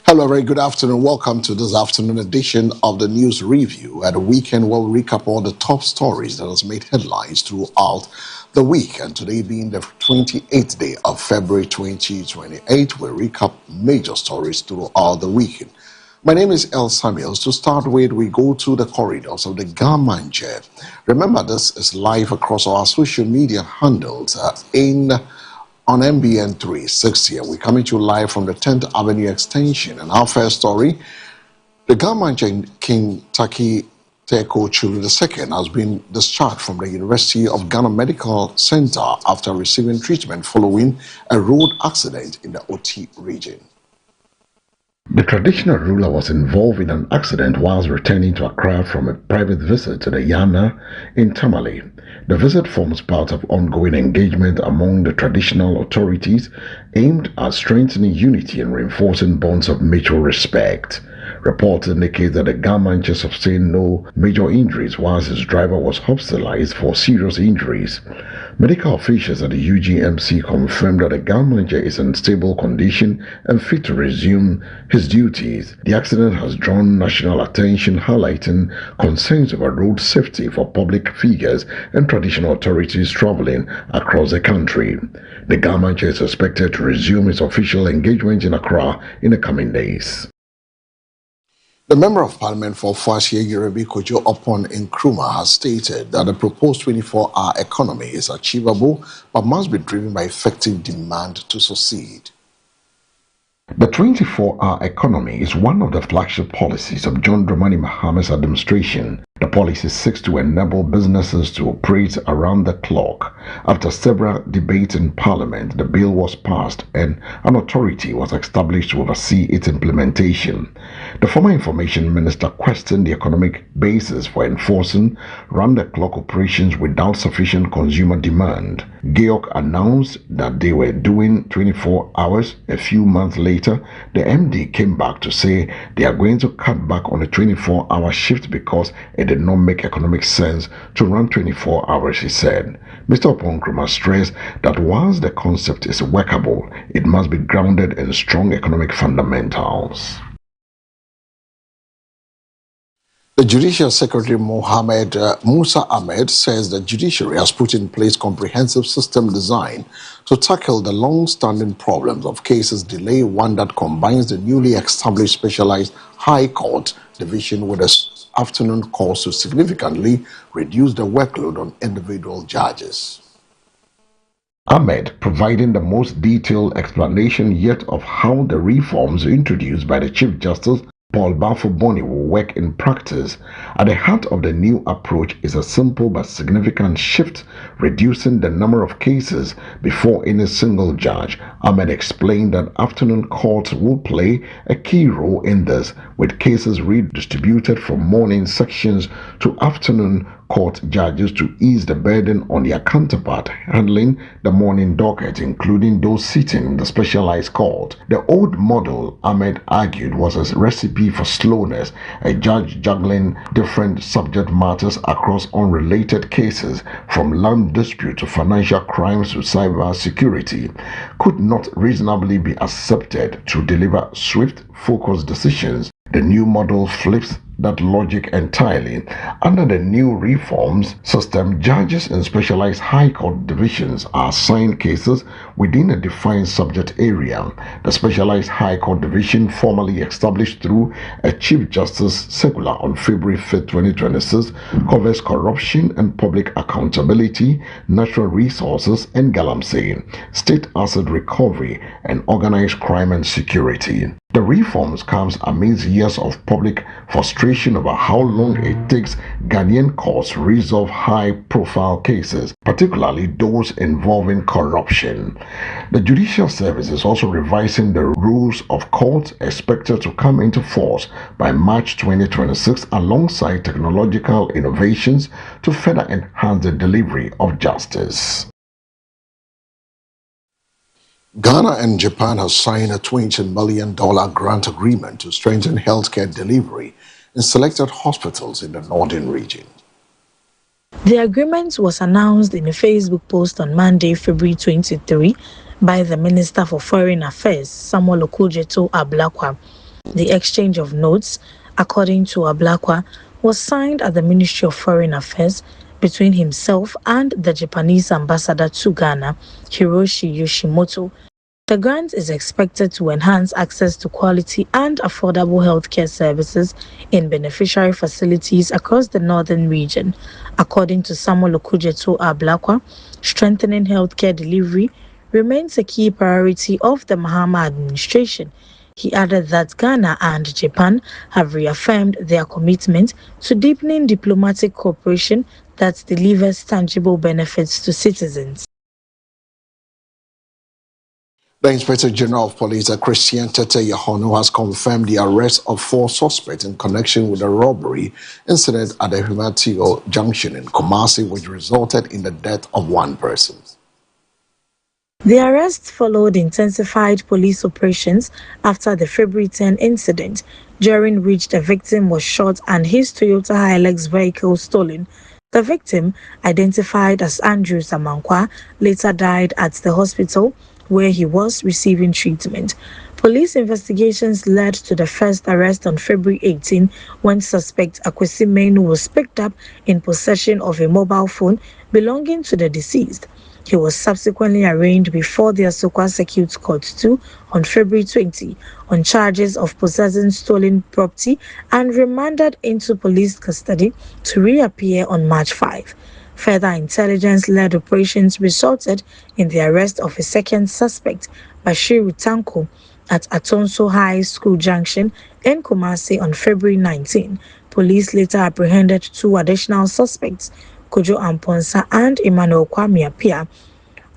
Hello, very good afternoon. Welcome to this afternoon edition of the News Review. At the weekend, we'll recap all the top stories that has made headlines throughout the week. And today being the 28th day of February 2028, we'll recap major stories throughout the weekend. My name is El Samuels. To start with, we go to the corridors of the Gamanje. Remember, this is live across our social media handles on MBN 360. We're coming to you live from the 10th Avenue Extension. And our first story, the Gamanje King Taki Teko Chulu II has been discharged from the University of Ghana Medical Center after receiving treatment following a road accident in the OT region. The traditional ruler was involved in an accident whilst returning to Accra from a private visit to the Yana in Tamale. The visit forms part of ongoing engagement among the traditional authorities aimed at strengthening unity and reinforcing bonds of mutual respect. Reports indicate that the Gamanje sustained no major injuries whilst his driver was hospitalized for serious injuries. Medical officials at the UGMC confirmed that the Gamanje is in stable condition and fit to resume his duties. The accident has drawn national attention, highlighting concerns over road safety for public figures and traditional authorities traveling across the country. The Gamanje is expected to resume its official engagement in Accra in the coming days. The Member of Parliament for Fashiya Yerebi Kojo Oppong Nkrumah has stated that the proposed 24-hour economy is achievable but must be driven by effective demand to succeed. The 24-hour economy is one of the flagship policies of John Dramani Mahama's administration. The policy seeks to enable businesses to operate around the clock. After several debates in Parliament, the bill was passed and an authority was established to oversee its implementation. The former Information Minister questioned the economic basis for enforcing round-the-clock operations without sufficient consumer demand. Georg announced that they were doing 24 hours. A few months later, the MD came back to say they are going to cut back on the 24-hour shift because it did not make economic sense to run 24 hours, he said. Mr. Oppong stressed that whilst the concept is workable, it must be grounded in strong economic fundamentals. The Judicial Secretary Musa Ahmed says the judiciary has put in place comprehensive system design to tackle the long-standing problems of cases delay, one that combines the newly established specialized High Court division with the afternoon courts to significantly reduce the workload on individual judges. Ahmed providing the most detailed explanation yet of how the reforms introduced by the Chief Justice Paul Bafo-Boni will work in practice. At the heart of the new approach is a simple but significant shift, reducing the number of cases before any single judge. Ahmed explained that afternoon courts will play a key role in this, with cases redistributed from morning sections to afternoon court judges to ease the burden on their counterpart handling the morning docket, including those sitting in the specialized court. The old model, Ahmed argued, was a recipe for slowness. A judge juggling different subject matters across unrelated cases, from land dispute to financial crimes to cyber security, could not reasonably be accepted to deliver swift, focused decisions. The new model flips that logic entirely. Under the new reforms system, judges in specialized high court divisions are assigned cases within a defined subject area. The specialized high court division, formally established through a Chief Justice circular on February 5, 2026, covers corruption and public accountability, natural resources and galamsey, state asset recovery, and organized crime and security. The reforms comes amidst years of public frustration over how long it takes Ghanaian courts to resolve high-profile cases, particularly those involving corruption. The Judicial Service is also revising the rules of courts, expected to come into force by March 2026, alongside technological innovations to further enhance the delivery of justice. Ghana and Japan have signed a $20 million grant agreement to strengthen healthcare delivery in selected hospitals in the northern region. The agreement was announced in a Facebook post on Monday, February 23, by the Minister for Foreign Affairs, Samuel Okudzeto Ablakwa. The exchange of notes, according to Ablakwa, was signed at the Ministry of Foreign Affairs between himself and the Japanese ambassador to Ghana, Hiroshi Yoshimoto. The grant is expected to enhance access to quality and affordable healthcare services in beneficiary facilities across the northern region. According to Samuel Okujeto Ablakwa, strengthening healthcare delivery remains a key priority of the Mahama administration. He added that Ghana and Japan have reaffirmed their commitment to deepening diplomatic cooperation that delivers tangible benefits to citizens. The Inspector General of Police, Christian Tete Yahono, has confirmed the arrest of 4 suspects in connection with a robbery incident at the Humatio Junction in Kumasi, which resulted in the death of 1 person. The arrest followed intensified police operations after the February 10 incident, during which the victim was shot and his Toyota Hilux vehicle stolen. The victim, identified as Andrew Samankwa, later died at the hospital where he was receiving treatment. Police investigations led to the first arrest on February 18 when suspect Akwesi Menu was picked up in possession of a mobile phone belonging to the deceased. He was subsequently arraigned before the Asokwa Circuit Court 2 on February 20 on charges of possessing stolen property and remanded into police custody to reappear on March 5. Further intelligence-led operations resulted in the arrest of a second suspect, Bashiru Tanko, at Atonso High School Junction in Kumasi on February 19. Police later apprehended 2 additional suspects, Kojo Amponsa and Emmanuel Kwame Apia,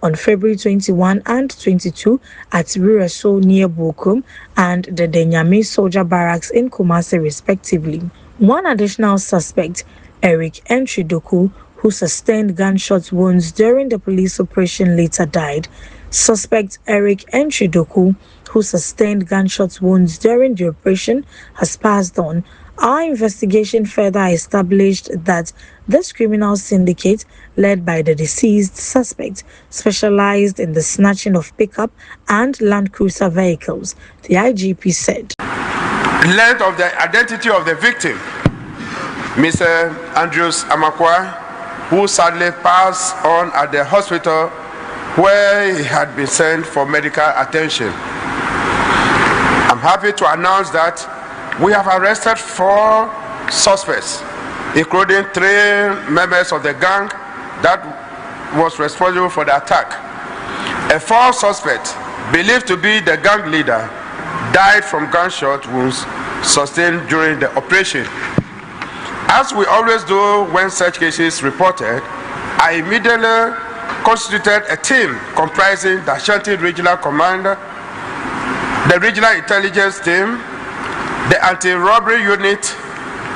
on February 21 and 22 at Rireso near Bokum and the Denyame Soldier Barracks in Kumasi respectively. 1 additional suspect, Eric Entridoku, who sustained gunshot wounds during the police operation, later died. Suspect Eric Entridoku, who sustained gunshot wounds during the operation, has passed on. Our investigation further established that this criminal syndicate, led by the deceased suspect, specialized in the snatching of pickup and Land Cruiser vehicles, the IGP said. Learned of the identity of the victim, Mr. Andrews Amakwa, who sadly passed on at the hospital where he had been sent for medical attention. I'm happy to announce that we have arrested 4 suspects, including 3 members of the gang that was responsible for the attack. A 4th suspect, believed to be the gang leader, died from gunshot wounds sustained during the operation. As we always do when such cases reported, I immediately constituted a team comprising the Ashanti Regional Commander, the Regional Intelligence Team, the Anti-Robbery Unit,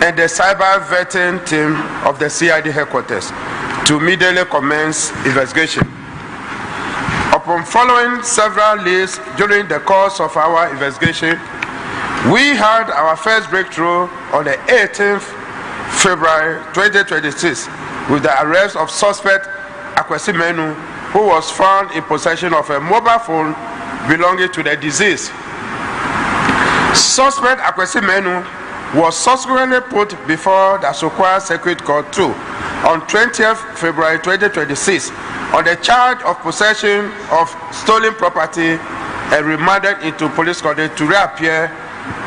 and the Cyber Vetting Team of the CID headquarters to immediately commence investigation. Upon following several leads during the course of our investigation, we had our first breakthrough on the 18th February 2026 with the arrest of suspect Akwesi Menu, who was found in possession of a mobile phone belonging to the deceased. Suspect Akwesi Menu was subsequently put before the Asokwa Circuit Court 2 on 20th February 2026 on the charge of possession of stolen property and remanded into police custody to reappear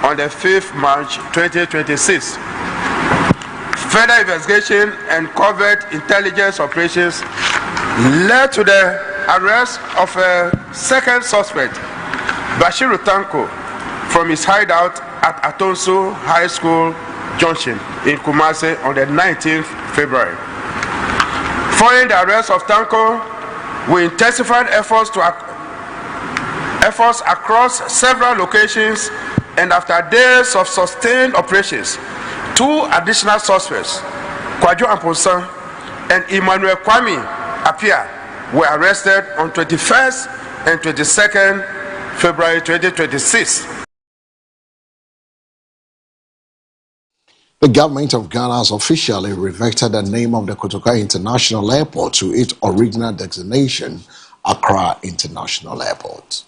on the 5th March 2026. Further investigation and covert intelligence operations led to the arrest of a second suspect, Bashiru Tanko, from his hideout at Atonso High School Junction in Kumasi on the 19th February. Following the arrest of Tanko, we intensified efforts across several locations, and after days of sustained operations, 2 additional suspects, Kojo Amponsa and Emmanuel Kwame Apia, were arrested on 21st and 22nd February 2026. The government of Ghana has officially reverted the name of the Kotoka International Airport to its original designation, Accra International Airport.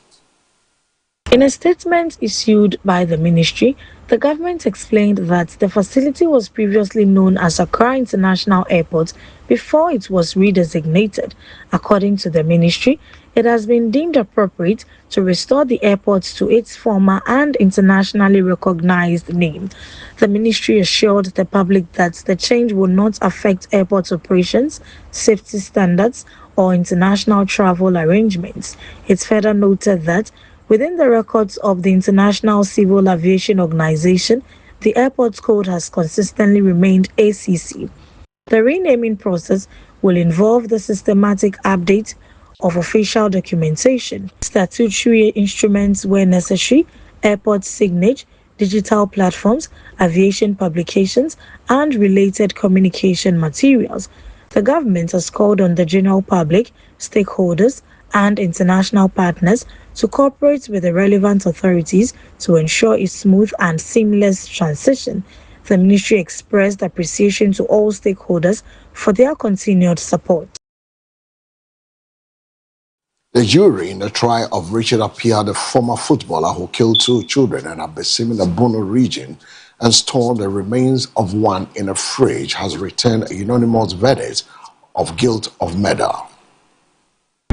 In a statement issued by the ministry, the government explained that the facility was previously known as Accra International Airport before it was redesignated. According to the ministry, it has been deemed appropriate to restore the airport to its former and internationally recognized name. The ministry assured the public that the change will not affect airport operations, safety standards, or international travel arrangements. It further noted that within the records of the International Civil Aviation Organization, the airport code has consistently remained ACC. The renaming process will involve the systematic update of official documentation, statutory instruments where necessary, airport signage, digital platforms, aviation publications, and related communication materials. The government has called on the general public, stakeholders, and international partners to cooperate with the relevant authorities to ensure a smooth and seamless transition. The ministry expressed appreciation to all stakeholders for their continued support. The jury in the trial of Richard Appiah, the former footballer who killed 2 children in Abesim in the Bono region and stored the remains of one in a fridge, has returned a unanimous verdict of guilt of murder.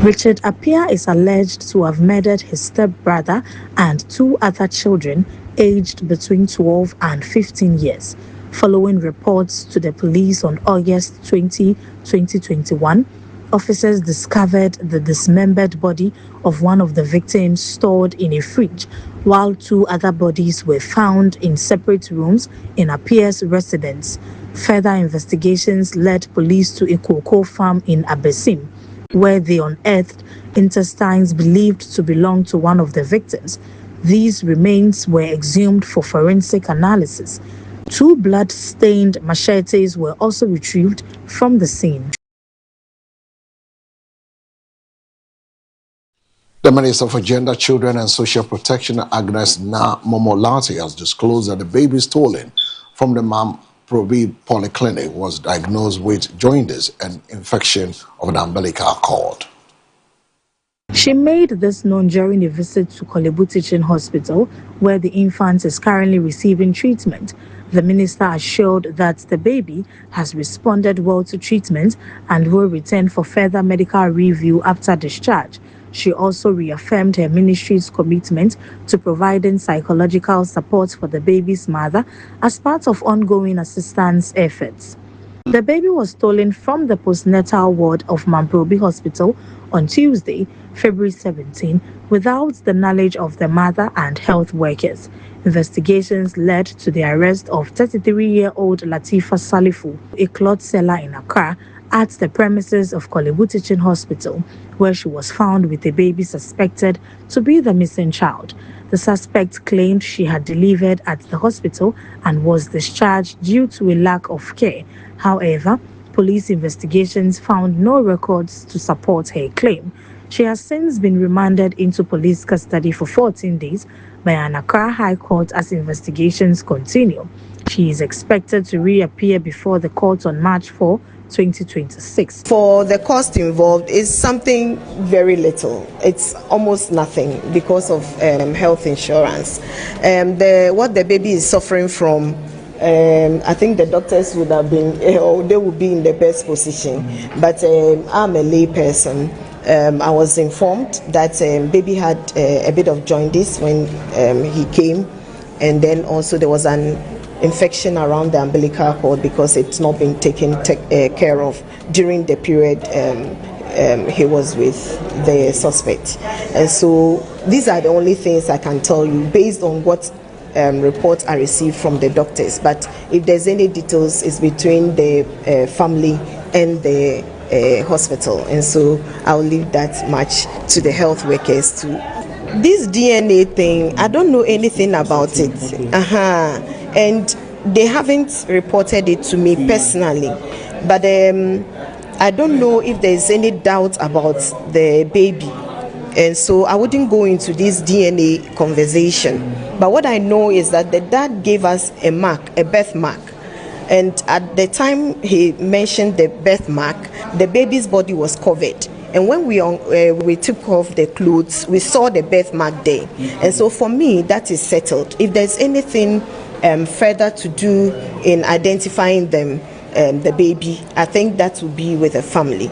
Richard Appiah is alleged to have murdered his stepbrother and 2 other children aged between 12 and 15 years. Following reports to the police on August 20, 2021, officers discovered the dismembered body of one of the victims stored in a fridge, while 2 other bodies were found in separate rooms in Appiah's residence. Further investigations led police to a cocoa farm in Abesim, where they unearthed intestines believed to belong to one of the victims. These remains were exhumed for forensic analysis. 2 blood-stained machetes were also retrieved from the scene. The Minister for Gender, Children and Social Protection, Agnes Na Momolati, has disclosed that the baby stolen from the Mam Probi Polyclinic was diagnosed with jaundice and infection of the umbilical cord. She made this known during a visit to Kolebu Teaching Hospital, where the infant is currently receiving treatment. The minister assured that the baby has responded well to treatment and will return for further medical review after discharge. She also reaffirmed her ministry's commitment to providing psychological support for the baby's mother as part of ongoing assistance efforts. The baby was stolen from the postnatal ward of Mamprobi Hospital on Tuesday, February 17, without the knowledge of the mother and health workers. Investigations led to the arrest of 33-year-old Latifa Salifu, a cloth seller in Accra, at the premises of Kolebu Teaching Hospital, where she was found with a baby suspected to be the missing child. The suspect claimed she had delivered at the hospital and was discharged due to a lack of care. However, police investigations found no records to support her claim. She has since been remanded into police custody for 14 days by an Accra High Court as investigations continue. She is expected to reappear before the court on March 4, 2026. For the cost involved is something very little. It's almost nothing because of health insurance. What the baby is suffering from, I think the doctors would have been, or they would be in the best position. But I'm a lay person. I was informed that baby had a bit of jaundice when he came, and then also there was an infection around the umbilical cord because it's not been taken care of during the period he was with the suspect. And so these are the only things I can tell you based on what reports I received from the doctors. But if there's any details, it's between the family and the hospital, and so I'll leave that much to the health workers too. This DNA thing, I don't know anything about it. And they haven't reported it to me personally, but I don't know if there's any doubt about the baby, and so I wouldn't go into this DNA conversation. But what I know is that the dad gave us a mark, a birthmark, and at the time he mentioned the birthmark, the baby's body was covered And when we took off the clothes, we saw the birthmark there. And so for me, that is settled. If there's anything further to do in identifying them, the baby, I think that will be with the family.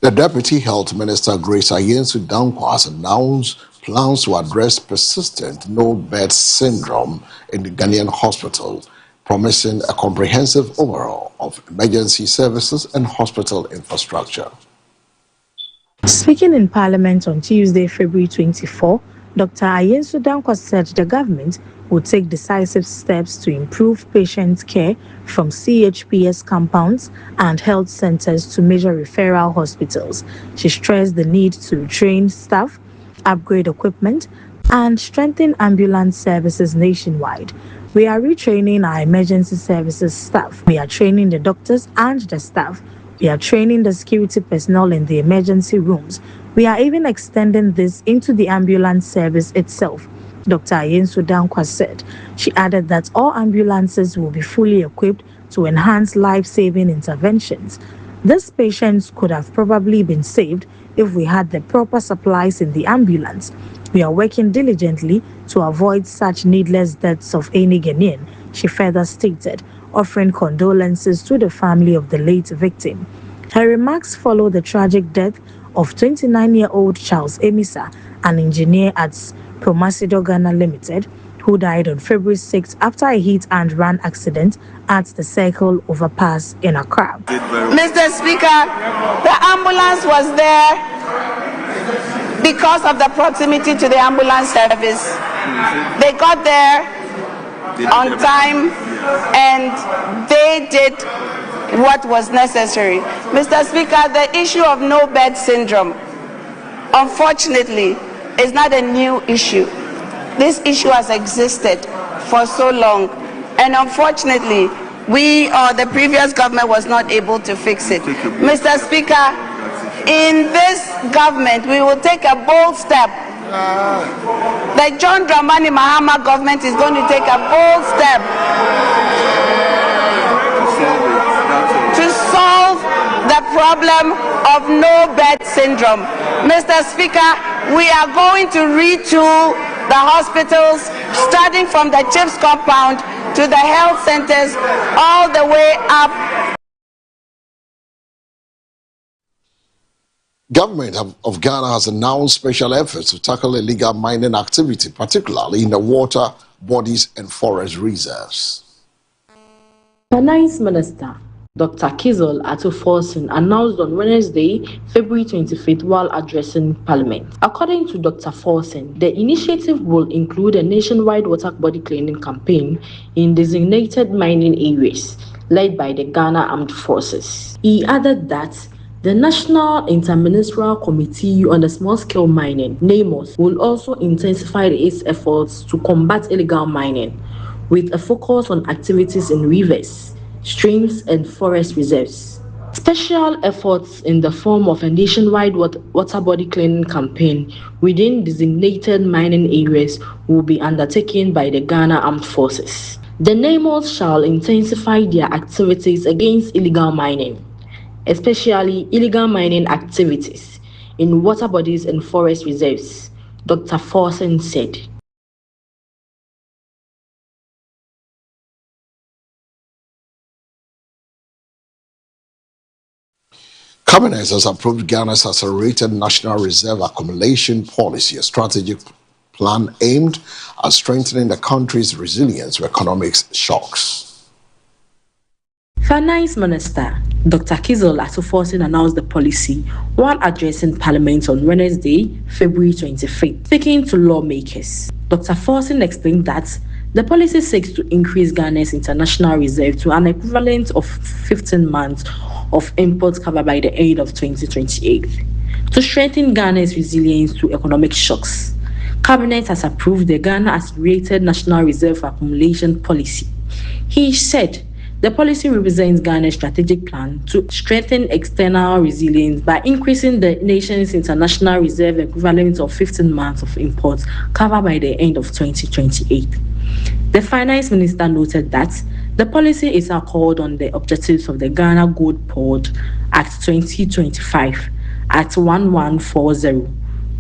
The Deputy Health Minister, Grace Ayensu-Dankwah, has announced plans to address persistent no-bed syndrome in the Ghanaian hospital, promising a comprehensive overhaul of emergency services and hospital infrastructure. Speaking in Parliament on Tuesday, February 24, Dr. Ayensu-Dankwah said the government will take decisive steps to improve patient care from CHPS compounds and health centers to major referral hospitals. She stressed the need to retrain staff, upgrade equipment, and strengthen ambulance services nationwide. We are retraining our emergency services staff. We are training the doctors and the staff. We are training the security personnel in the emergency rooms. We are even extending this into the ambulance service itself, Dr. Ayensu-Dankwah said. She added that all ambulances will be fully equipped to enhance life-saving interventions. These patients could have probably been saved if we had the proper supplies in the ambulance. We are working diligently to avoid such needless deaths of any Ghanaian, she further stated, offering condolences to the family of the late victim. Her remarks follow the tragic death of 29-year-old Charles Emisa, an engineer at Promasido Ghana Limited, who died on February 6 after a hit-and-run accident at the Circle Overpass in Accra. Mr. Speaker, the ambulance was there because of the proximity to the ambulance service. They got there on time and they did what was necessary. Mr. Speaker, the issue of no-bed syndrome, unfortunately, is not a new issue. This issue has existed for so long, and unfortunately, we or the previous government was not able to fix it. Mr. Speaker, in this government, we will take a bold step. The John Dramani Mahama government is going to take a bold step to solve the problem of no-bed syndrome. Mr. Speaker, we are going to retool the hospitals, starting from the CHIPS compound to the health centers, all the way up. Government of Ghana has announced special efforts to tackle illegal mining activity, particularly in the water, bodies and forest reserves. Finance Minister Dr. Kizol Atuforsen announced on Wednesday, February 25th, while addressing Parliament. According to Dr. Forsen, the initiative will include a nationwide water body cleaning campaign in designated mining areas led by the Ghana Armed Forces. He added that the National Interministerial Committee on the Small-Scale Mining, NAMOS, will also intensify its efforts to combat illegal mining, with a focus on activities in rivers, streams and forest reserves. Special efforts in the form of a nationwide water body cleaning campaign within designated mining areas will be undertaken by the Ghana Armed Forces. The NAMOS shall intensify their activities against illegal mining, especially illegal mining activities in water bodies and forest reserves, Dr. Forsen said. Cabinet has approved Ghana's accelerated National Reserve Accumulation Policy, a strategic plan aimed at strengthening the country's resilience to economic shocks. Finance Minister Dr. Kizol Atuforsen announced the policy while addressing Parliament on Wednesday, February 25th. Speaking to lawmakers, Dr. Forsen explained that the policy seeks to increase Ghana's international reserve to an equivalent of 15 months of imports covered by the end of 2028 to strengthen Ghana's resilience to economic shocks. Cabinet has approved the Ghana Accelerated National Reserve Accumulation Policy. He said the policy represents Ghana's strategic plan to strengthen external resilience by increasing the nation's international reserve equivalent of 15 months of imports covered by the end of 2028. The Finance Minister noted that The policy is accord on the objectives of the Ghana Gold Board Act 2025 at 1140,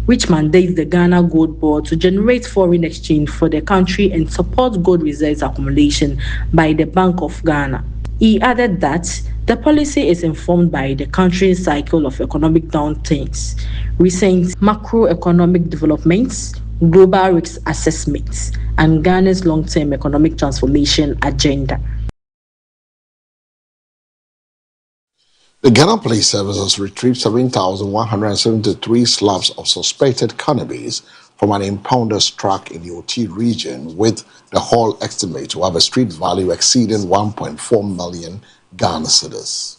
which mandates the Ghana Gold Board to generate foreign exchange for the country and support gold reserves accumulation by the Bank of Ghana. He added that the policy is informed by the country's cycle of economic downturns, recent macroeconomic developments, global risk assessments, and Ghana's long-term economic transformation agenda. The Ghana Police Service has retrieved 7,173 slabs of suspected cannabis from an impounder's truck in the OT region, with the haul estimated to have a street value exceeding 1.4 million Ghana cedis.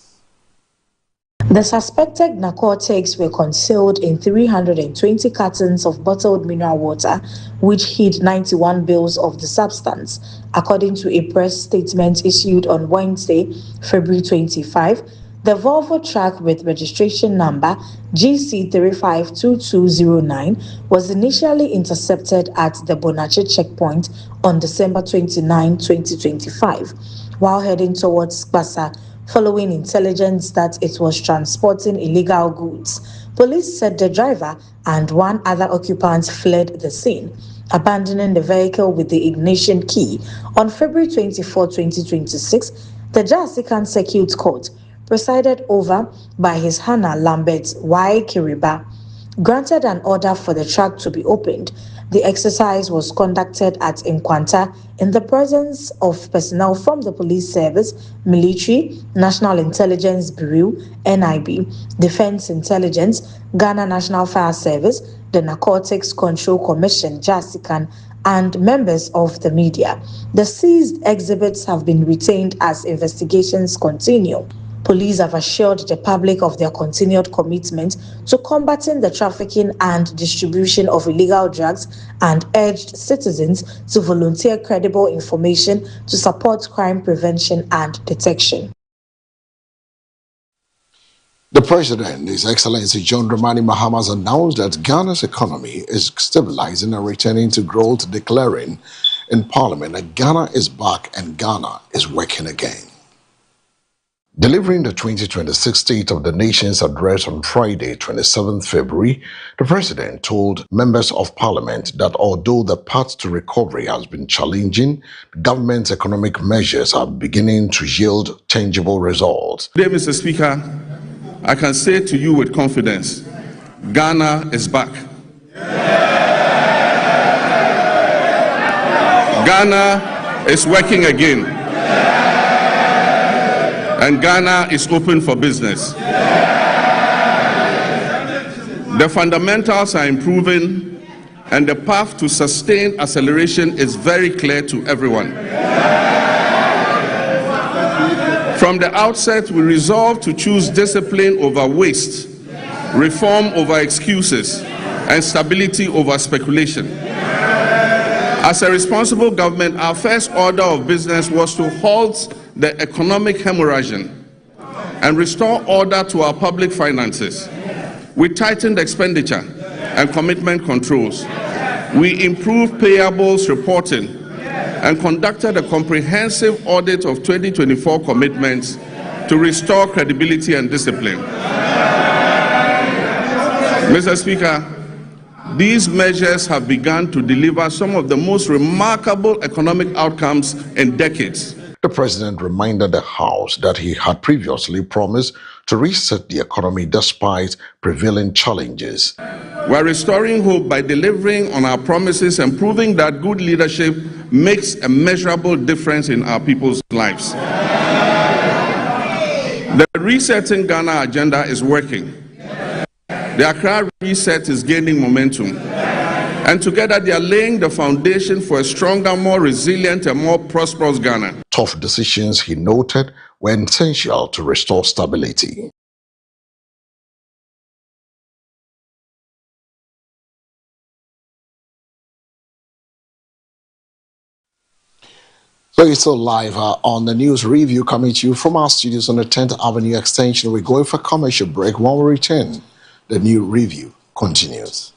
The suspected narcotics were concealed in 320 cartons of bottled mineral water, which hid 91 bales of the substance, according to a press statement issued on Wednesday, February 25. The Volvo truck with registration number GC352209 was initially intercepted at the Bonache checkpoint on December 29, 2025, while heading towards Basa, following intelligence that it was transporting illegal goods. Police said the driver and one other occupant fled the scene, abandoning the vehicle with the ignition key. On February 24, 2026, the Jasikan Circuit Court, presided over by His Hannah Lambert Y. Kiriba, granted an order for the truck to be opened. The exercise was conducted at Nkrumah in the presence of personnel from the police service, military, National Intelligence Bureau, NIB, Defense Intelligence, Ghana National Fire Service, the Narcotics Control Commission, JASICAN, and members of the media. The seized exhibits have been retained as investigations continue. Police have assured the public of their continued commitment to combating the trafficking and distribution of illegal drugs and urged citizens to volunteer credible information to support crime prevention and detection. The President, His Excellency John Dramani Mahama, has announced that Ghana's economy is stabilizing and returning to growth, declaring in Parliament that Ghana is back and Ghana is working again. Delivering the 2026 State of the Nation's address on Friday, 27th February, the President told members of Parliament that although the path to recovery has been challenging, the government's economic measures are beginning to yield tangible results. Today, Mr. Speaker, I can say to you with confidence, Ghana is back. Ghana is working again. And Ghana is open for business. The fundamentals are improving, and the path to sustained acceleration is very clear to everyone. From the outset, we resolved to choose discipline over waste, reform over excuses, and stability over speculation. As a responsible government, our first order of business was to halt the economic hemorrhaging and restore order to our public finances. We tightened expenditure and commitment controls. We improved payables reporting and conducted a comprehensive audit of 2024 commitments to restore credibility and discipline. Mr. Speaker, these measures have begun to deliver some of the most remarkable economic outcomes in decades. The President reminded the House that he had previously promised to reset the economy despite prevailing challenges. We are restoring hope by delivering on our promises and proving that good leadership makes a measurable difference in our people's lives. The Resetting Ghana agenda is working. The Accra reset is gaining momentum. And together they are laying the foundation for a stronger, more resilient and more prosperous Ghana. Tough decisions, he noted, were essential to restore stability. So it's still live on the news review coming to you from our studios on the 10th Avenue Extension. We're going for a commercial break. When we return, the new review continues.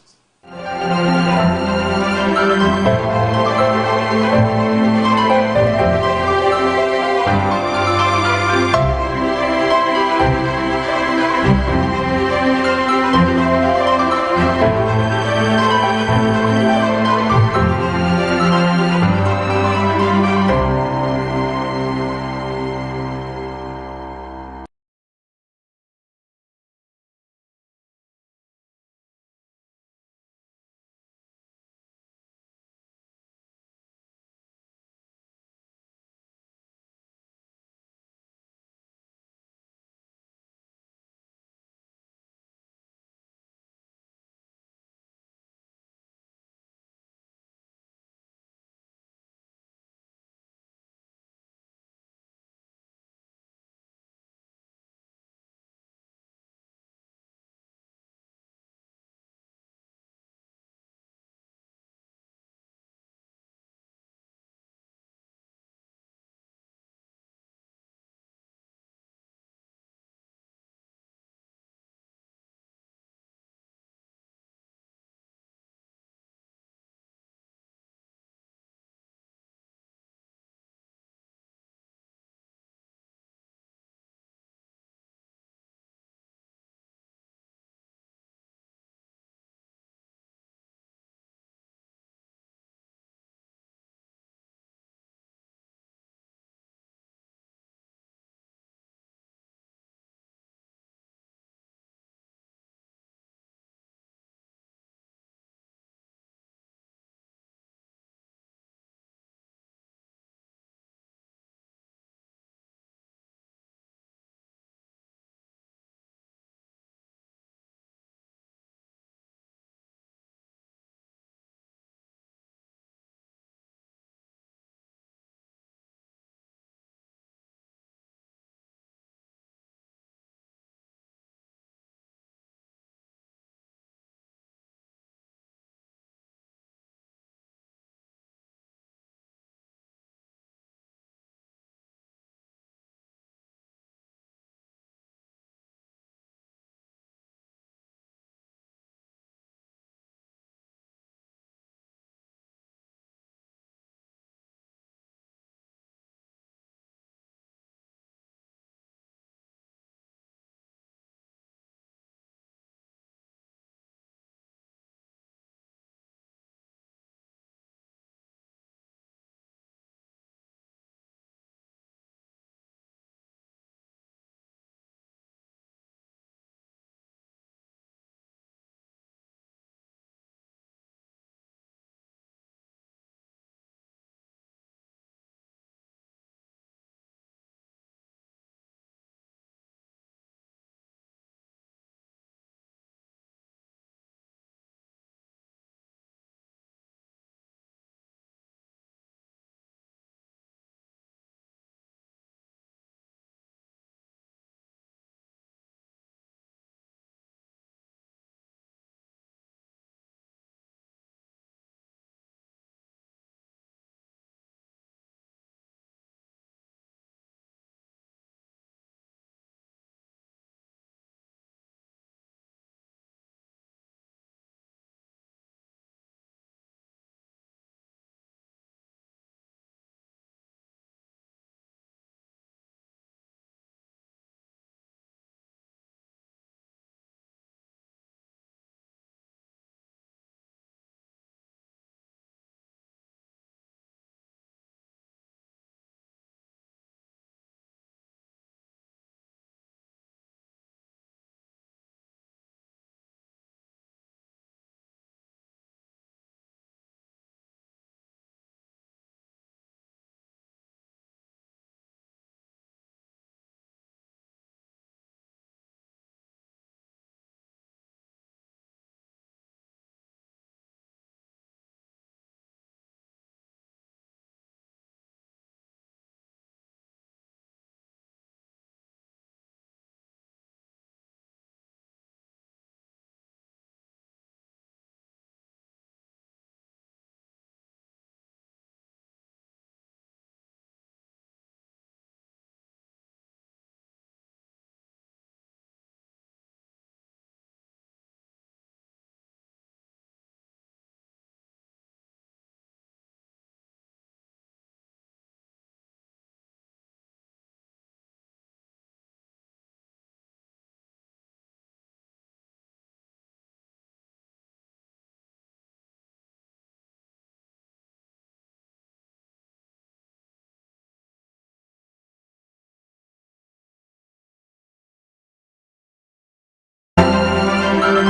All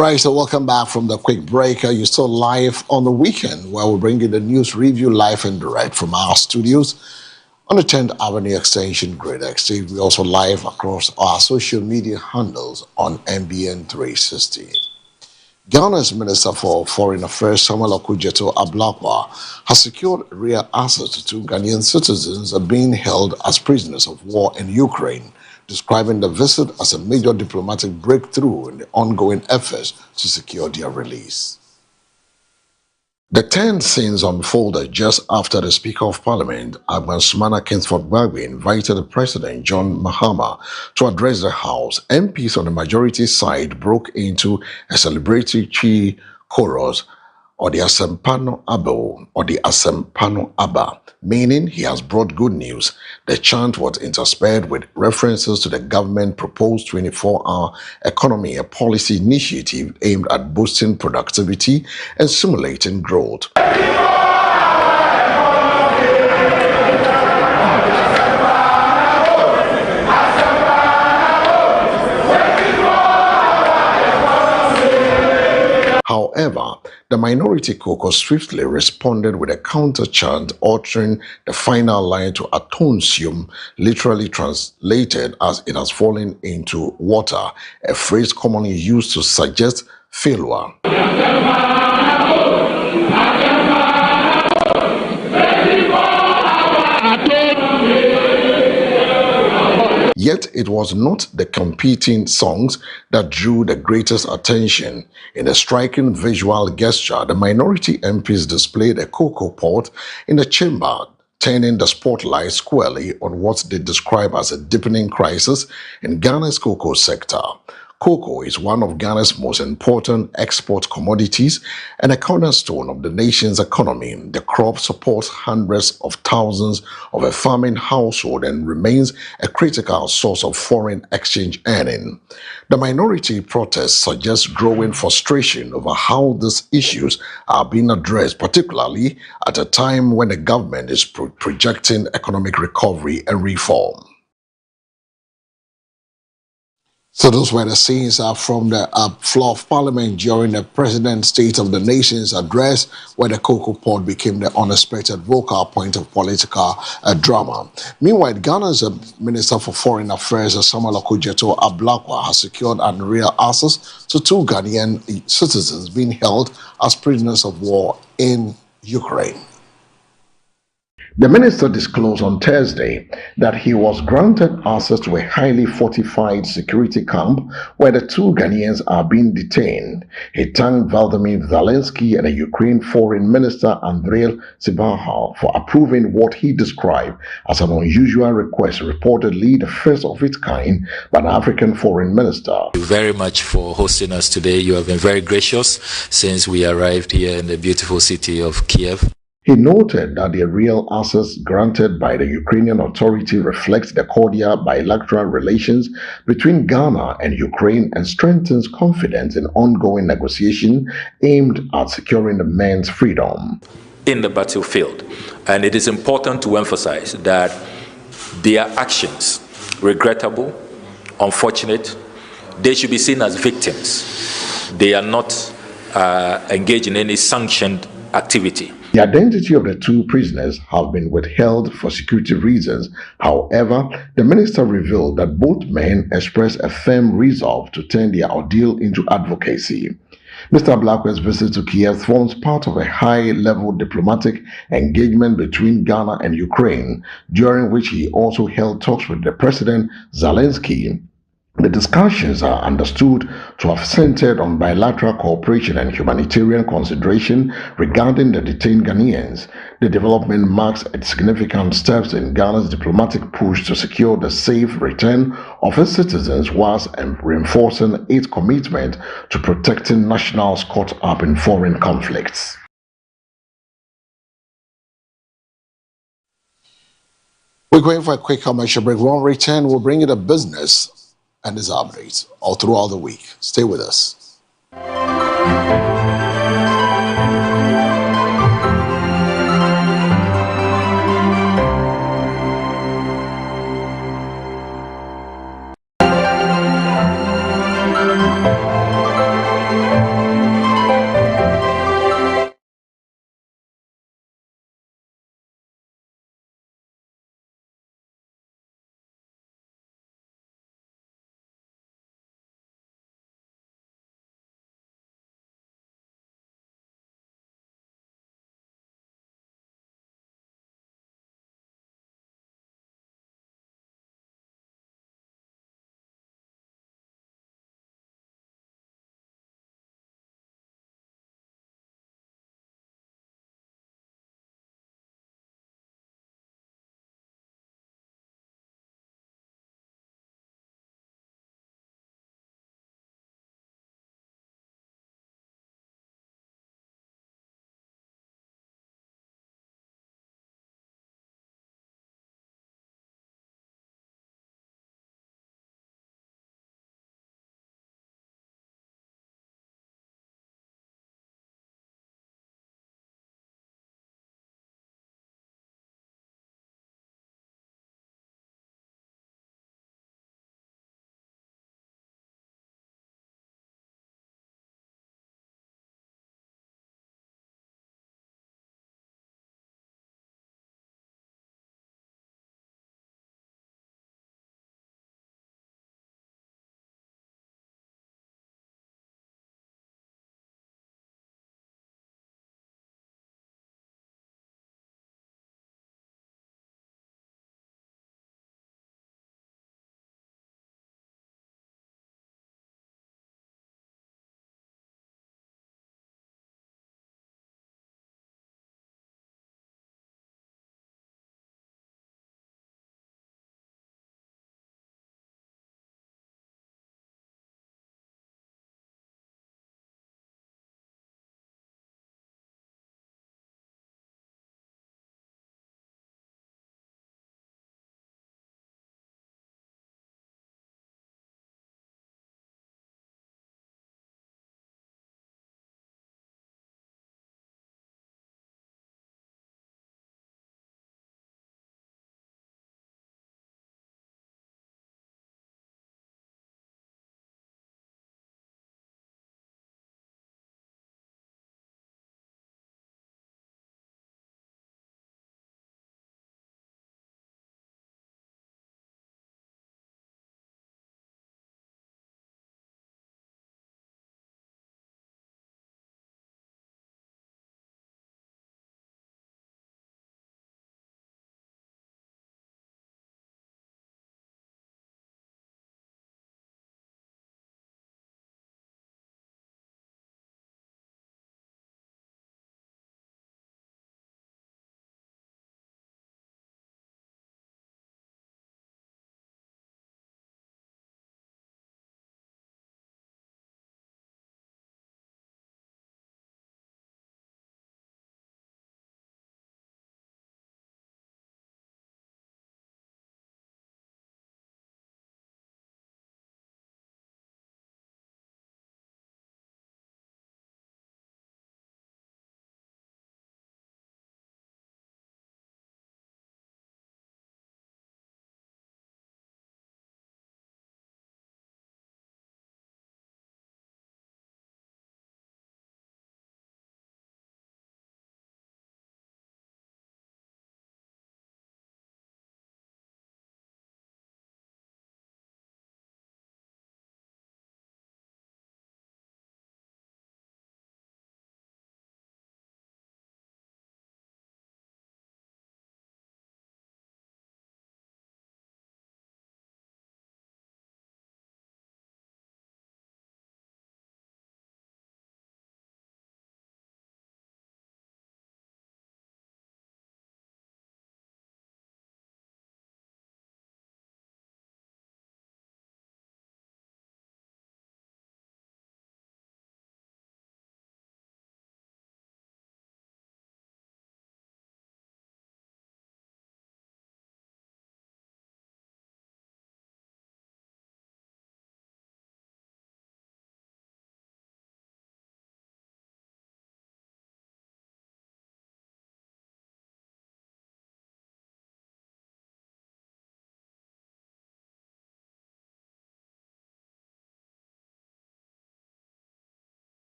right, so welcome back from the quick break. You're still live on the weekend where we bring you the news review live and direct from our studios on the 10th Avenue Extension, Great Estate. We're also live across our social media handles on MBN 360. Ghana's Minister for Foreign Affairs, Samuel Okudzeto Ablakwa, has secured real access to two Ghanaian citizens being held as prisoners of war in Ukraine, describing the visit as a major diplomatic breakthrough in the ongoing efforts to secure their release. The tense scenes unfolded just after the Speaker of Parliament, Agban Sumana Kingsford Bagwe, invited the President, John Mahama, to address the House. MPs on the majority side broke into a celebratory chorus, or the Asempano Abo, or the Asempano Abba, meaning he has brought good news. The chant was interspersed with references to the government proposed 24-hour economy, a policy initiative aimed at boosting productivity and stimulating growth. However, the minority caucus swiftly responded with a counter-chant altering the final line to atonsium, literally translated as it has fallen into water, a phrase commonly used to suggest failure. Yet it was not the competing songs that drew the greatest attention. In a striking visual gesture, the minority MPs displayed a cocoa pot in the chamber, turning the spotlight squarely on what they describe as a deepening crisis in Ghana's cocoa sector. Cocoa is one of Ghana's most important export commodities and a cornerstone of the nation's economy. The crop supports hundreds of thousands of a farming household and remains a critical source of foreign exchange earning. The minority protest suggests growing frustration over how these issues are being addressed, particularly at a time when the government is projecting economic recovery and reform. So those were the scenes from the floor of Parliament during the President's State of the Nation's address, where the cocoa pot became the unexpected vocal point of political drama. Meanwhile, Ghana's Minister for Foreign Affairs, Samuel Okudzeto Ablakwa, has secured unreal access to two Ghanaian citizens being held as prisoners of war in Ukraine. The minister disclosed on Thursday that he was granted access to a highly fortified security camp where the two Ghanaians are being detained. He thanked Vladimir Zelensky and the Ukraine Foreign Minister Andriy Sybiha for approving what he described as an unusual request, reportedly the first of its kind by an African foreign minister. Thank you very much for hosting us today. You have been very gracious since we arrived here in the beautiful city of Kiev. He noted that the real access granted by the Ukrainian authority reflects the cordial bilateral relations between Ghana and Ukraine and strengthens confidence in ongoing negotiations aimed at securing the men's freedom in the battlefield. And it is important to emphasize that their actions, regrettable, unfortunate, they should be seen as victims. They are not engaged in any sanctioned activity. The identity of the two prisoners have been withheld for security reasons. However, the minister revealed that both men expressed a firm resolve to turn their ordeal into advocacy. Mr. Ablakwa's visit to Kiev forms part of a high-level diplomatic engagement between Ghana and Ukraine, during which he also held talks with the President Zelensky. The discussions are understood to have centered on bilateral cooperation and humanitarian consideration regarding the detained Ghanaians. The development marks a significant step in Ghana's diplomatic push to secure the safe return of its citizens whilst reinforcing its commitment to protecting nationals caught up in foreign conflicts. We're going for a quick commercial break. When we return, we'll bring you the business and this update all throughout the week. Stay with us.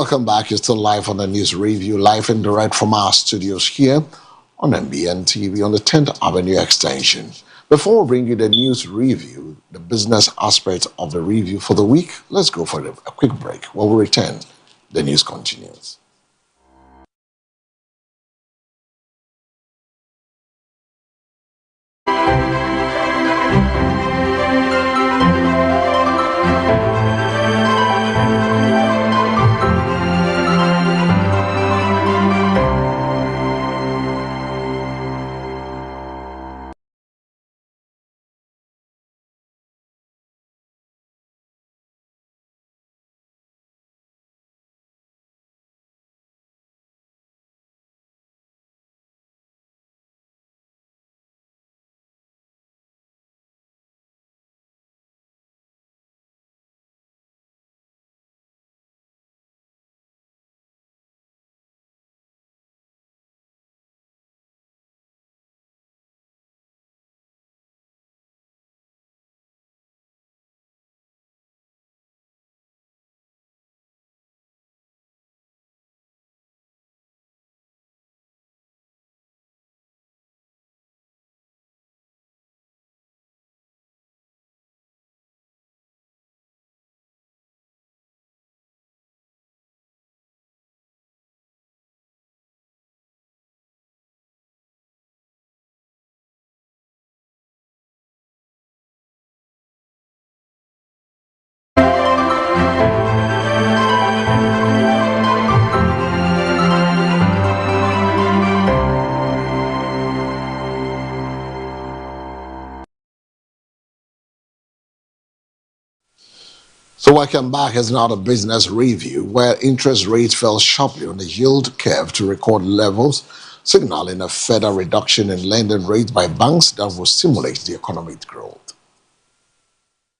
Welcome back. You're still live on the news review, live and direct from our studios here on MBN TV on the 10th Avenue extension. Before we bring you the news review, the business aspect of the review for the week, let's go for a quick break. When we return, the news continues. So welcome back. Is now the business review, where interest rates fell sharply on the yield curve to record levels, signaling a further reduction in lending rates by banks that will stimulate the economic growth.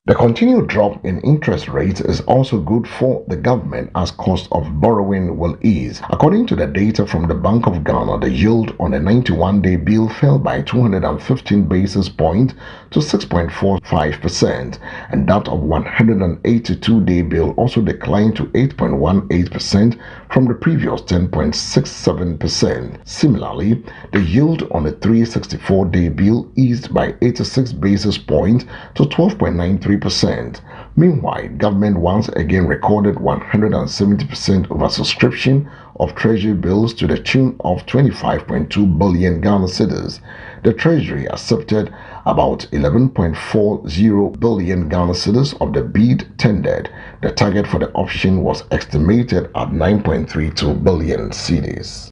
The continued drop in interest rates is also good for the government as cost of borrowing will ease. According to the data from the Bank of Ghana, the yield on a 91-day bill fell by 215 basis points to 6.45%, and that of 182-day bill also declined to 8.18% from the previous 10.67%. Similarly, the yield on a 364-day bill eased by 86 basis points to 12.93%. Meanwhile, government once again recorded 170% oversubscription of treasury bills to the tune of 25.2 billion Ghana cedis. The treasury accepted about 11.40 billion Ghana cedis of the bid tendered. The target for the option was estimated at 9.32 billion cedis.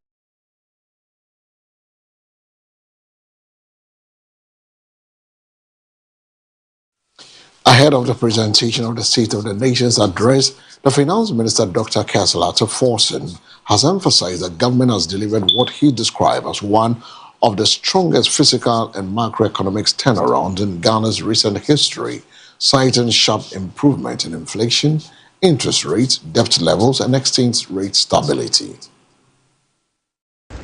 Ahead of the presentation of the State of the Nation's address, the Finance Minister, Dr. Ato Forson, has emphasized that government has delivered what he described as one of the strongest fiscal and macroeconomic turnarounds in Ghana's recent history, citing sharp improvement in inflation, interest rates, debt levels, and exchange rate stability.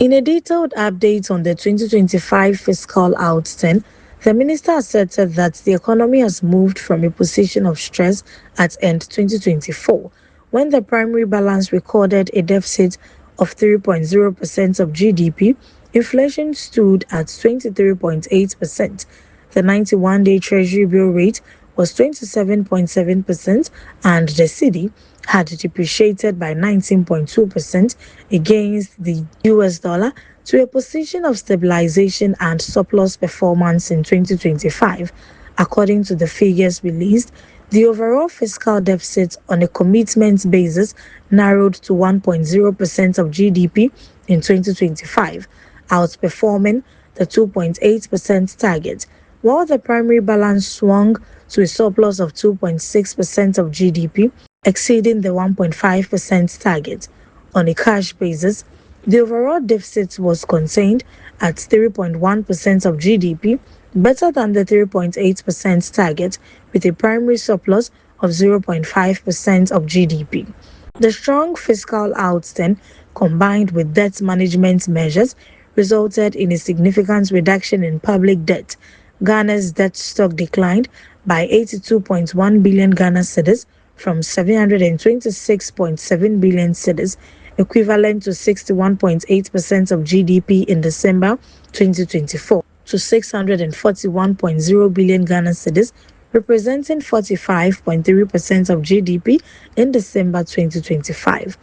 In a detailed update on the 2025 fiscal outturn, the minister asserted that the economy has moved from a position of stress at end 2024, when the primary balance recorded a deficit of 3.0% of GDP, inflation stood at 23.8%. The 91-day Treasury bill rate was 27.7%, and the cedi had depreciated by 19.2% against the US dollar to a position of stabilization and surplus performance in 2025. According to the figures released, the overall fiscal deficit on a commitment basis narrowed to 1.0% of GDP in 2025, outperforming the 2.8% target, while the primary balance swung to a surplus of 2.6% of GDP, exceeding the 1.5% target. On a cash basis, the overall deficit was contained at 3.1% of GDP, better than the 3.8% target, with a primary surplus of 0.5% of GDP. The strong fiscal outturn, combined with debt management measures, resulted in a significant reduction in public debt. Ghana's debt stock declined by 82.1 billion Ghana cedis from 726.7 billion cedis, equivalent to 61.8% of GDP in December 2024, to 641.0 billion Ghana cedis, representing 45.3% of GDP in December 2025.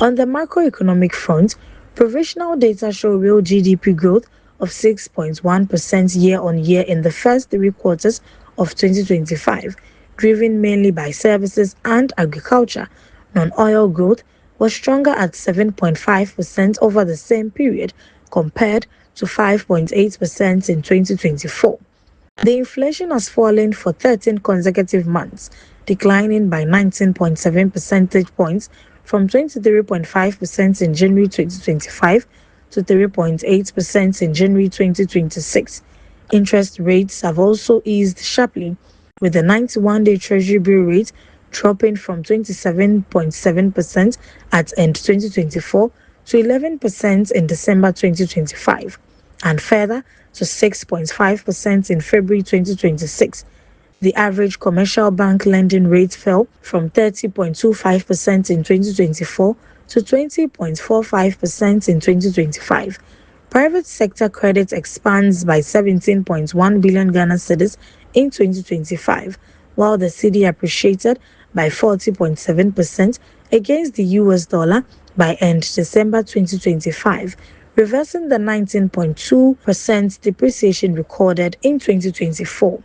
On the macroeconomic front, provisional data show real GDP growth of 6.1% year-on-year in the first 3 quarters of 2025, driven mainly by services and agriculture. Non-oil growth was stronger at 7.5% over the same period, compared to 5.8% in 2024. The inflation has fallen for 13 consecutive months, declining by 19.7 percentage points from 23.5% in January 2025 to 3.8% in January 2026. Interest rates have also eased sharply, with the 91-day Treasury bill rate dropping from 27.7% at end 2024 to 11% in December 2025, and further to 6.5% in February 2026. The average commercial bank lending rate fell from 30.25% in 2024 to 20.45% in 2025. Private sector credit expands by 17.1 billion Ghana cedis in 2025, while the cedi appreciated by 40.7% against the US dollar by end December 2025, reversing the 19.2% depreciation recorded in 2024.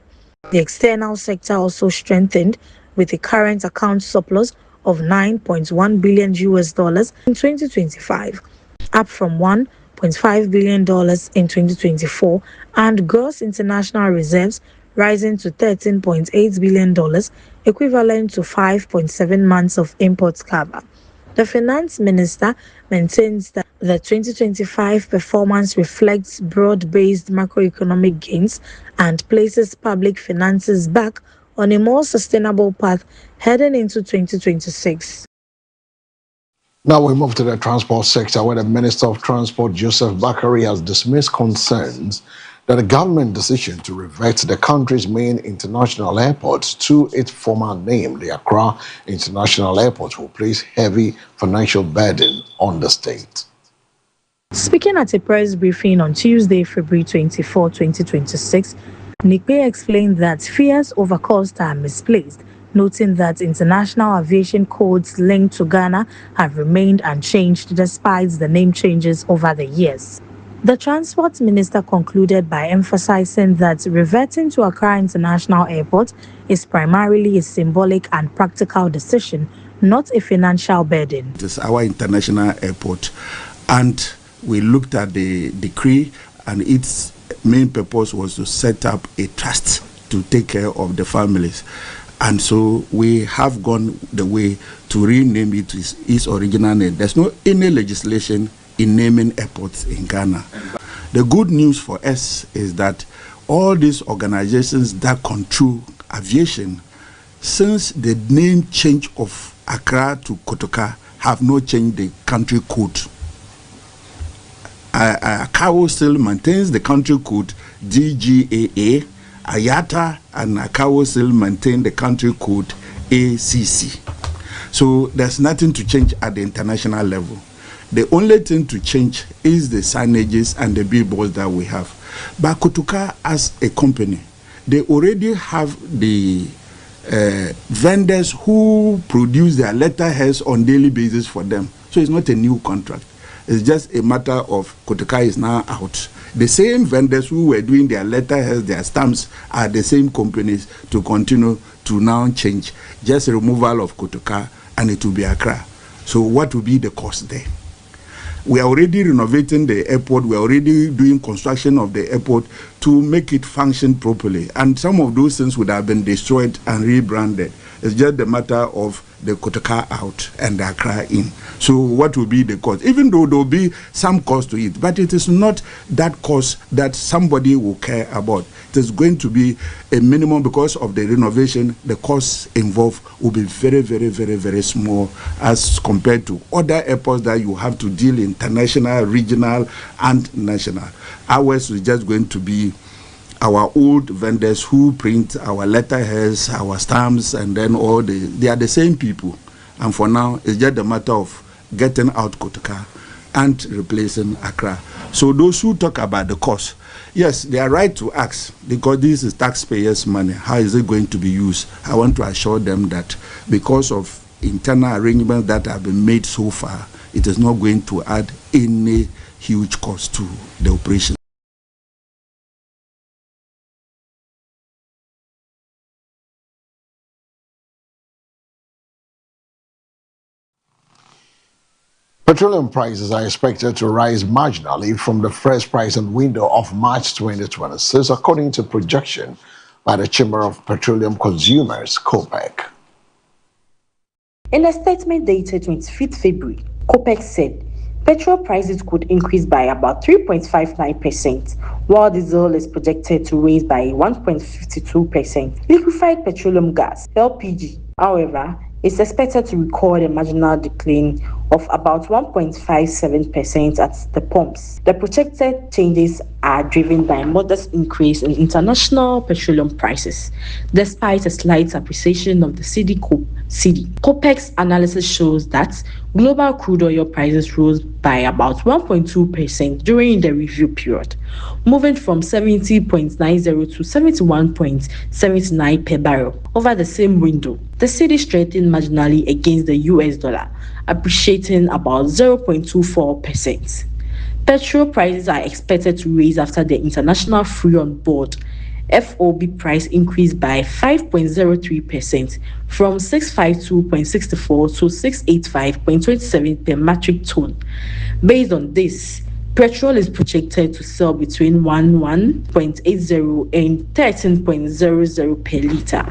The external sector also strengthened with a current account surplus of $9.1 billion US in 2025, up from $1.5 billion in 2024, and gross international reserves rising to $13.8 billion, equivalent to 5.7 months of import cover. The finance minister maintains that the 2025 performance reflects broad-based macroeconomic gains and places public finances back on a more sustainable path heading into 2026. Now we move to the transport sector, where the Minister of Transport, Joseph Bakari, has dismissed concerns that the government decision to revert the country's main international airport to its former name, the Accra International Airport, will place heavy financial burden on the state. Speaking at a press briefing on Tuesday, February 24, 2026, Nkrumah explained that fears over cost are misplaced, noting that international aviation codes linked to Ghana have remained unchanged despite the name changes over the years. The Transport Minister concluded by emphasizing that reverting to Accra International Airport is primarily a symbolic and practical decision, not a financial burden. It is our international airport, and we looked at the decree, and its main purpose was to set up a trust to take care of the families. And so we have gone the way to rename it to its original name. There's no any legislation in naming airports in Ghana. The good news for us is that all these organizations that control aviation, since the name change of Accra to Kotoka, have not changed the country code. Akawo still maintains the country code DGAA. Ayata and Akawo still maintain the country code ACC. So there's nothing to change at the international level. The only thing to change is the signages and the billboards that we have. But Kotoka, as a company, they already have the vendors who produce their letterheads on daily basis for them. So it's not a new contract. It's just a matter of Kotoka is now out. The same vendors who were doing their letterheads, their stamps, are the same companies to continue to now change. Just a removal of Kotoka and it will be Accra. So what will be the cost there? We are already renovating the airport. We are already doing construction of the airport to make it function properly. And some of those things would have been destroyed and rebranded. It's just a matter of the Kotoka out and the Accra in. So what will be the cost? Even though there will be some cost to it, but it is not that cost that somebody will care about. It is going to be a minimum because of the renovation. The costs involved will be very, very, very, very small as compared to other airports that you have to deal international, regional, and national. Ours is just going to be our old vendors who print our letterheads, our stamps, and then they are the same people. And for now, it's just a matter of getting out Kotoka and replacing Accra. So those who talk about the cost, yes, they are right to ask, because this is taxpayers' money. How is it going to be used? I want to assure them that because of internal arrangements that have been made so far, it is not going to add any huge cost to the operation. Petroleum prices are expected to rise marginally from the first pricing window of March 2026, according to projection by the Chamber of Petroleum Consumers, COPEC. In a statement dated 25th February, COPEC said petrol prices could increase by about 3.59%, while diesel is projected to rise by 1.52%. Liquefied petroleum gas, LPG, however, is expected to record a marginal decline of about 1.57% at the pumps. The projected changes are driven by a modest increase in international petroleum prices, despite a slight appreciation of the cedi. COPEC's analysis shows that global crude oil prices rose by about 1.2% during the review period, moving from 70.90 to 71.79 per barrel over the same window. The cedi strengthened marginally against the US dollar, appreciating about 0.24%. Petrol prices are expected to rise after the International Free on Board FOB price increased by 5.03% from 652.64 to 685.27 per metric ton. Based on this, petrol is projected to sell between 11.80 and 13.00 per litre.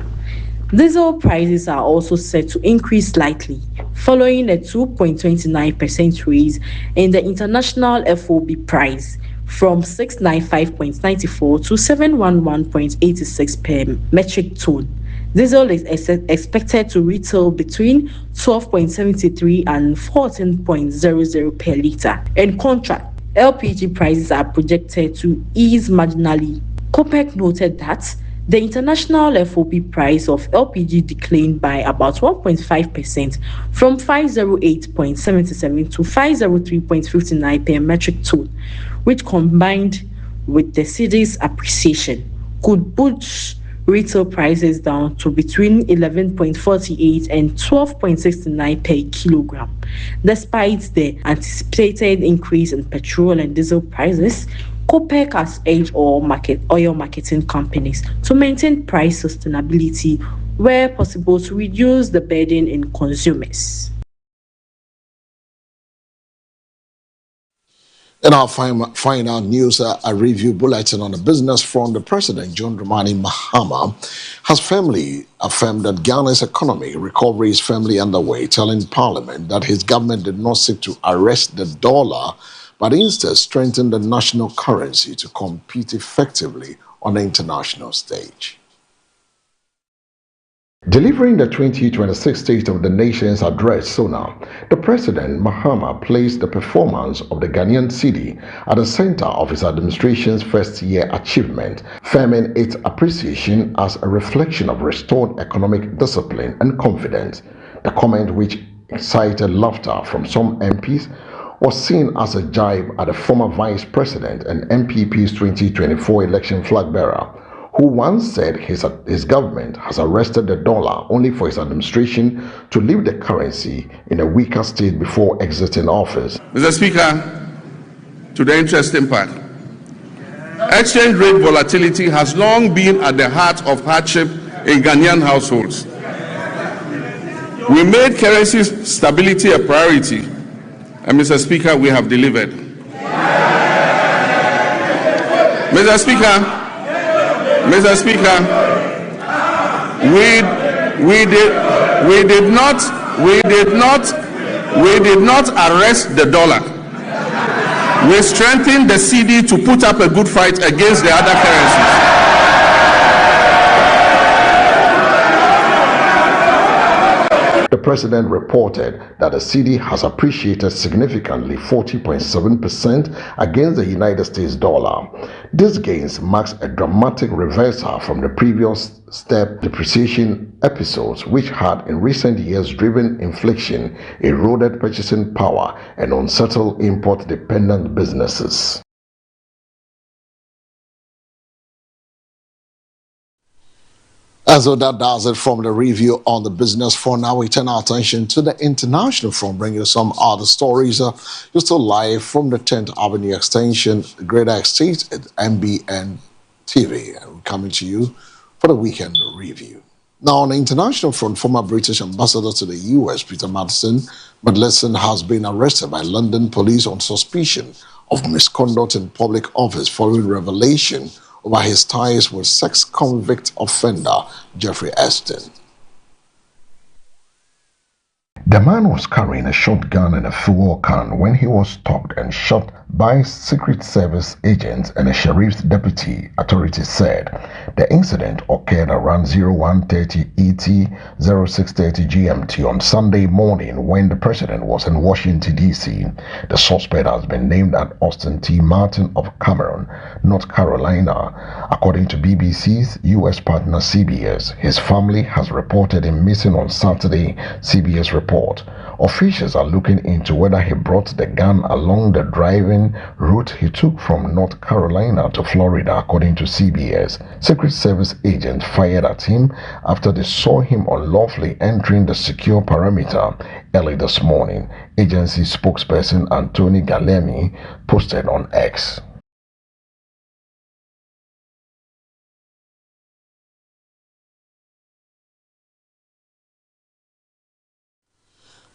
Diesel prices are also set to increase slightly, following a 2.29% raise in the international FOB price from 695.94 to 711.86 per metric ton. Diesel is expected to retail between 12.73 and 14.00 per litre. In contrast, LPG prices are projected to ease marginally. COPEC noted that the international FOB price of LPG declined by about 1.5% from 508.77 to 503.59 per metric ton, which combined with the cedi's appreciation could push retail prices down to between 11.48 and 12.69 per kilogram. Despite the anticipated increase in petrol and diesel prices, COPEC has urged oil marketing companies to maintain price sustainability where possible to reduce the burden on consumers. In our final news, a review bulletin on the business front, the President, John Dramani Mahama, has firmly affirmed that Ghana's economic recovery is firmly underway, telling Parliament that his government did not seek to arrest the dollar, but instead strengthen the national currency to compete effectively on the international stage. Delivering the 2026 State of the Nation's address SONA, the President Mahama placed the performance of the Ghanaian cedi at the center of his administration's first-year achievement, affirming its appreciation as a reflection of restored economic discipline and confidence. The comment, which excited laughter from some MPs, was seen as a jibe at the former Vice President and MPP's 2024 election flag bearer, who once said his government has arrested the dollar only for his administration to leave the currency in a weaker state before exiting office. Mr. Speaker, to the interesting part, exchange rate volatility has long been at the heart of hardship in Ghanaian households. We made currency stability a priority, and Mr. Speaker, we have delivered. Mr. Speaker, we did not arrest the dollar. We strengthened the cedi to put up a good fight against the other currencies. The president reported that the cedi has appreciated significantly 40.7% against the United States dollar. This gains marks a dramatic reversal from the previous step depreciation episodes which had in recent years driven inflation, eroded purchasing power, and unsettled import-dependent businesses. And so that does it from the review on the business front. Now we turn our attention to the international front, bringing you some other stories. You're still live from the 10th Avenue Extension, Greater Estate at MBN TV. And we're coming to you for the weekend review. Now, on the international front, former British ambassador to the U.S., Peter Madsen, has been arrested by London police on suspicion of misconduct in public office following revelation over his ties with sex-convict offender Jeffrey Epstein. The man was carrying a shotgun and a fuel can when he was stopped and shot by Secret Service agents and a sheriff's deputy, authorities said. The incident occurred around 0130 ET, 0630 GMT on Sunday morning when the president was in Washington, D.C. The suspect has been named as Austin T. Martin of Cameron, North Carolina. According to BBC's U.S. partner CBS, his family has reported him missing on Saturday, CBS report. Officials are looking into whether he brought the gun along the driving route he took from North Carolina to Florida, according to CBS. Secret Service agents fired at him after they saw him unlawfully entering the secure perimeter early this morning, agency spokesperson Anthony Galemi posted on X.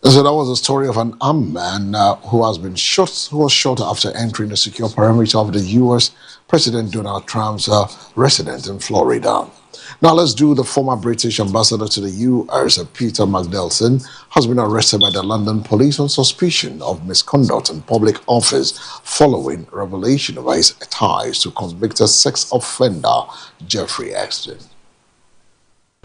So that was the story of an armed man who was shot after entering the secure perimeter of the U.S. President Donald Trump's residence in Florida. Now let's do the former British ambassador to the U.S., Peter Madsen, has been arrested by the London police on suspicion of misconduct in public office following revelation of his ties to convicted sex offender Jeffrey Epstein.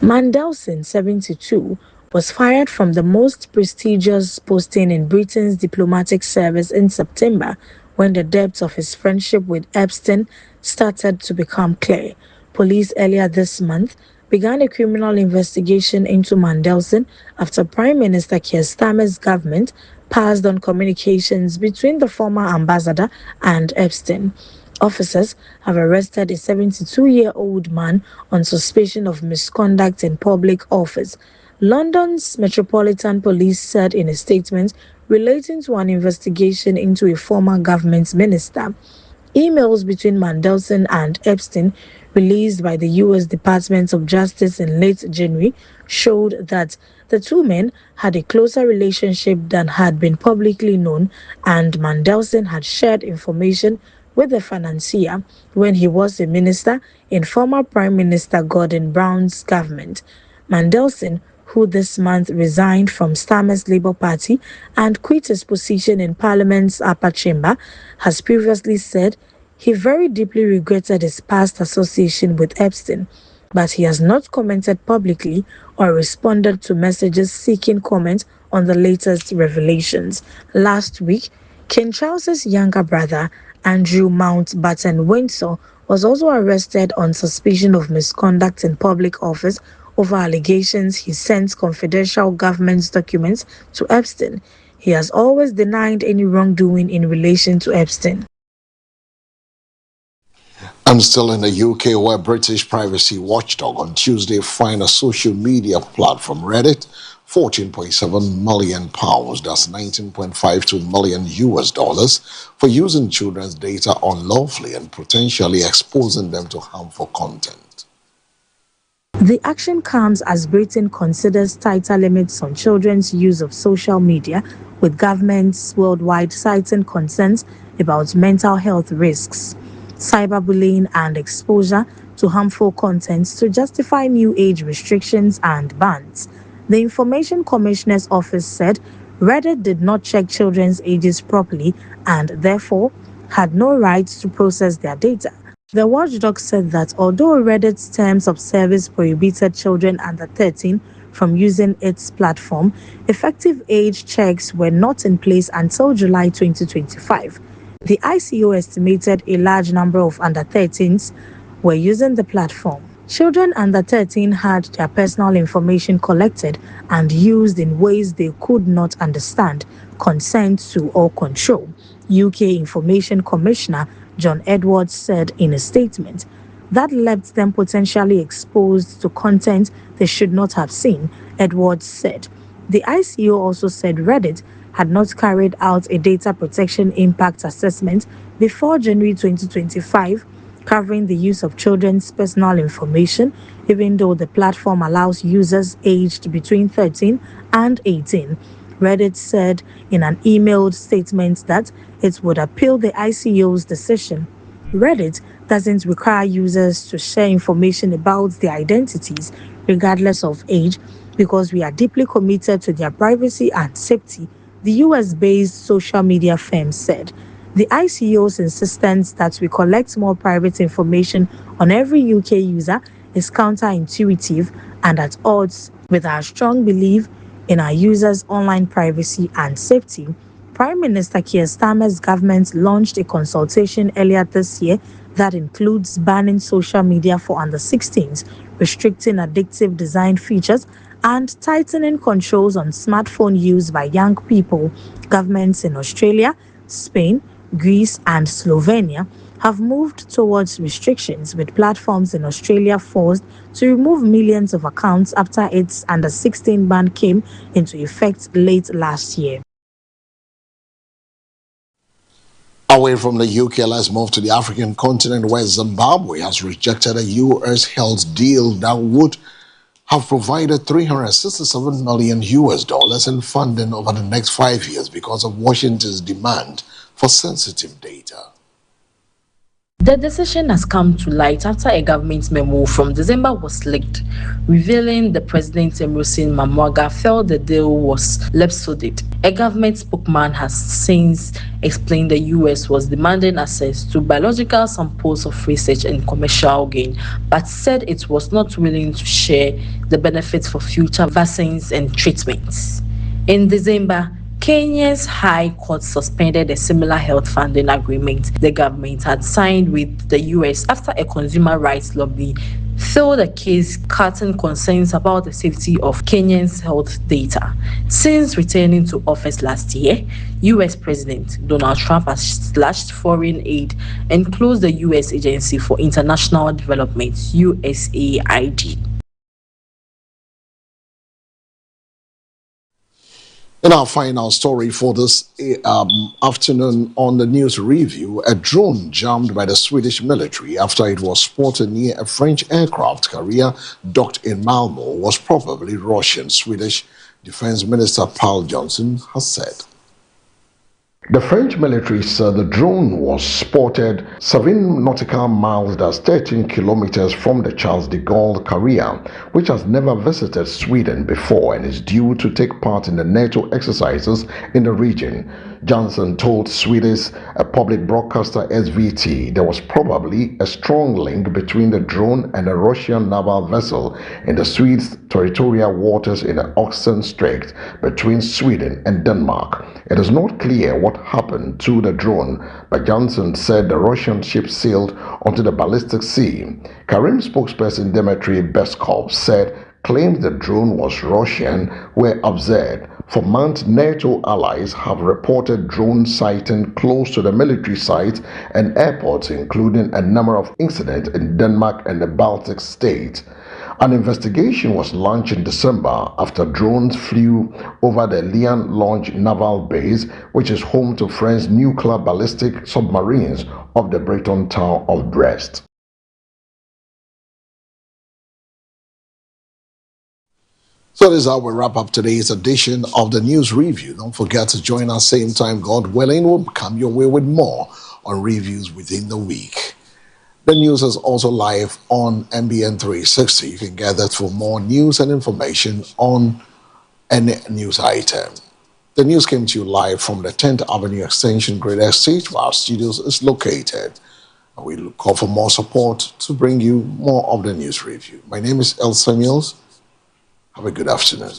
Madsen, 72, was fired from the most prestigious posting in Britain's diplomatic service in September when the depths of his friendship with Epstein started to become clear. Police earlier this month began a criminal investigation into Madsen after Prime Minister Keir Starmer's government passed on communications between the former ambassador and Epstein. Officers have arrested a 72-year-old man on suspicion of misconduct in public office. London's Metropolitan Police said in a statement relating to an investigation into a former government minister. Emails between Madsen and Epstein, released by the U.S. Department of Justice in late January, showed that the two men had a closer relationship than had been publicly known, and Madsen had shared information with the financier when he was a minister in former Prime Minister Gordon Brown's government. Madsen, who this month resigned from Starmer's Labour Party and quit his position in Parliament's upper chamber, has previously said he very deeply regretted his past association with Epstein, but he has not commented publicly or responded to messages seeking comment on the latest revelations. Last week, King Charles's younger brother, Andrew Mountbatten-Windsor, was also arrested on suspicion of misconduct in public office over allegations he sent confidential government documents to Epstein. He has always denied any wrongdoing in relation to Epstein. I'm still in the UK, where British privacy watchdog on Tuesday fined a social media platform, Reddit, £14.7 million, that's 19.52 million US dollars, for using children's data unlawfully and potentially exposing them to harmful content. The action comes as Britain considers tighter limits on children's use of social media, with governments worldwide citing concerns about mental health risks, cyberbullying, and exposure to harmful content to justify new age restrictions and bans. The Information Commissioner's Office said Reddit did not check children's ages properly and therefore had no rights to process their data. The watchdog said that although Reddit's terms of service prohibited children under 13 from using its platform, effective age checks were not in place until July 2025. The ICO estimated a large number of under-13s were using the platform. Children under 13 had their personal information collected and used in ways they could not understand, consent to, or control, UK Information Commissioner John Edwards said in a statement. That left them potentially exposed to content they should not have seen, Edwards said. The ICO also said Reddit had not carried out a data protection impact assessment before January 2025, covering the use of children's personal information, even though the platform allows users aged between 13 and 18. Reddit said in an emailed statement that it would appeal the ICO's decision. Reddit doesn't require users to share information about their identities, regardless of age, because we are deeply committed to their privacy and safety, the US-based social media firm said. The ICO's insistence that we collect more private information on every UK user is counterintuitive and at odds with our strong belief in our users' online privacy and safety. Prime Minister Keir Starmer's government launched a consultation earlier this year that includes banning social media for under-16s, restricting addictive design features, and tightening controls on smartphone use by young people. Governments in Australia, Spain, Greece, and Slovenia have moved towards restrictions, with platforms in Australia forced to remove millions of accounts after its under-16 ban came into effect late last year. Away from the UK, let's move to the African continent, where Zimbabwe has rejected a US-held deal that would have provided $367 million in funding over the next 5 years because of Washington's demand for sensitive data. The decision has come to light after a government memo from December was leaked, revealing the President Emerson Mnangagwa felt the deal was lip-sided. A government spokesman has since explained the US was demanding access to biological samples of research and commercial gain, but said it was not willing to share the benefits for future vaccines and treatments. In December, Kenya's High Court suspended a similar health funding agreement the government had signed with the US after a consumer rights lobby filed a case casting concerns about the safety of Kenya's health data. Since returning to office last year, US President Donald Trump has slashed foreign aid and closed the US Agency for International Development, USAID. In our final story for this afternoon on the news review, a drone jammed by the Swedish military after it was spotted near a French aircraft carrier docked in Malmo was probably Russian, Swedish Defense Minister Paul Johnson has said. The French military said the drone was spotted 7 nautical miles, that's 13 kilometers from the Charles de Gaulle carrier, which has never visited Sweden before and is due to take part in the NATO exercises in the region. Johnson told Swedish public broadcaster SVT there was probably a strong link between the drone and a Russian naval vessel in the Swedes' territorial waters in the Oxen Strait between Sweden and Denmark. It is not clear what happened to the drone, but Johnson said the Russian ship sailed onto the Baltic Sea. Karim spokesperson Dmitry Peskov said claims the drone was Russian were absurd. 4 months, NATO allies have reported drone sighting close to the military sites and airports, including a number of incidents in Denmark and the Baltic states. An investigation was launched in December after drones flew over the Lian Launch Naval Base, which is home to French nuclear ballistic submarines off the Breton town of Brest. So this is how we wrap up today's edition of the News Review. Don't forget to join us same time, God willing. We'll come your way with more on reviews within the week. The news is also live on MBN 360. You can get that for more news and information on any news item. The news came to you live from the 10th Avenue Extension Great Estate, where our studios is located. And we look for more support to bring you more of the news review. My name is El Samuels. Have a good afternoon.